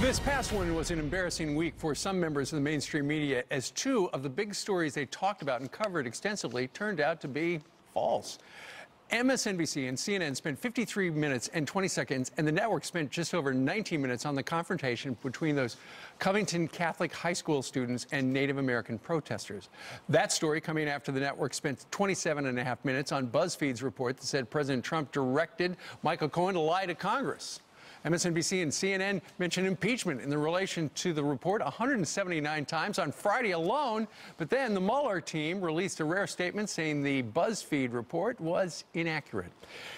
This past one was an embarrassing week for some members of the mainstream media, as two of the big stories they talked about and covered extensively turned out to be false. MSNBC and CNN spent 53 minutes and 20 seconds, and the network spent just over 19 minutes on the confrontation between those Covington Catholic high school students and Native American protesters. That story coming after the network spent 27.5 minutes on BuzzFeed's report that said President Trump directed Michael Cohen to lie to Congress. MSNBC and CNN mentioned impeachment in relation to the report 179 times on Friday alone, but then the Mueller team released a rare statement saying the BuzzFeed report was inaccurate.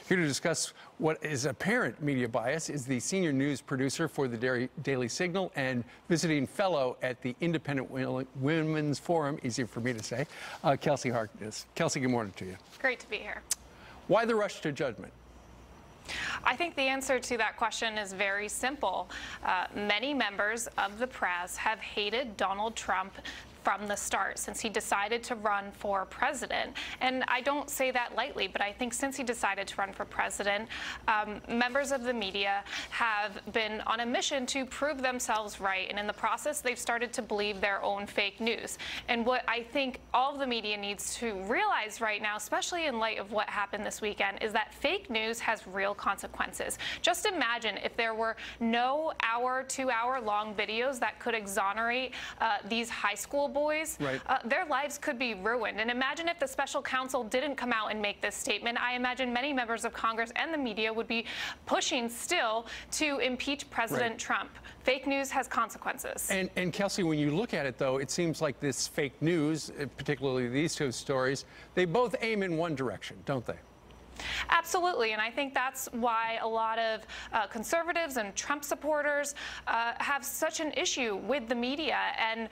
Here to discuss what is apparent media bias is the senior news producer for the Daily Signal and visiting fellow at the Independent Women's Forum, easier for me to say, Kelsey Harkness. Kelsey, good morning to you. Great to be here. Why the rush to judgment? I think the answer to that question is very simple. Many members of the press have hated Donald Trump from the start, since he decided to run for president. And I don't say that lightly, but I think since he decided to run for president, members of the media have been on a mission to prove themselves right. And in the process, they've started to believe their own fake news. And what I think all of the media needs to realize right now, especially in light of what happened this weekend, is that fake news has real consequences. Just imagine if there were no 2-hour-long videos that could exonerate these high school boys, right. Their lives could be ruined. And imagine if the special counsel didn't come out and make this statement. I imagine many members of Congress and the media would be pushing still to impeach President Trump. Fake news has consequences. And Kelsey, when you look at it, though, it seems like this fake news, particularly these two stories, they both aim in one direction, don't they? Absolutely, and I think that's why a lot of conservatives and Trump supporters have such an issue with the media. And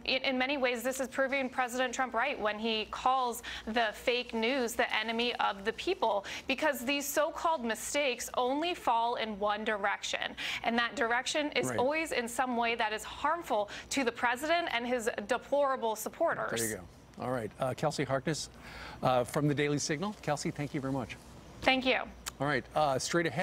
in many ways, this is proving President Trump right when he calls the fake news the enemy of the people, because these so-called mistakes only fall in one direction. And that direction is always in some way that is harmful to the president and his deplorable supporters. There you go. All right. Kelsey Harkness from the Daily Signal. Kelsey, thank you very much. Thank you. All right. Straight ahead.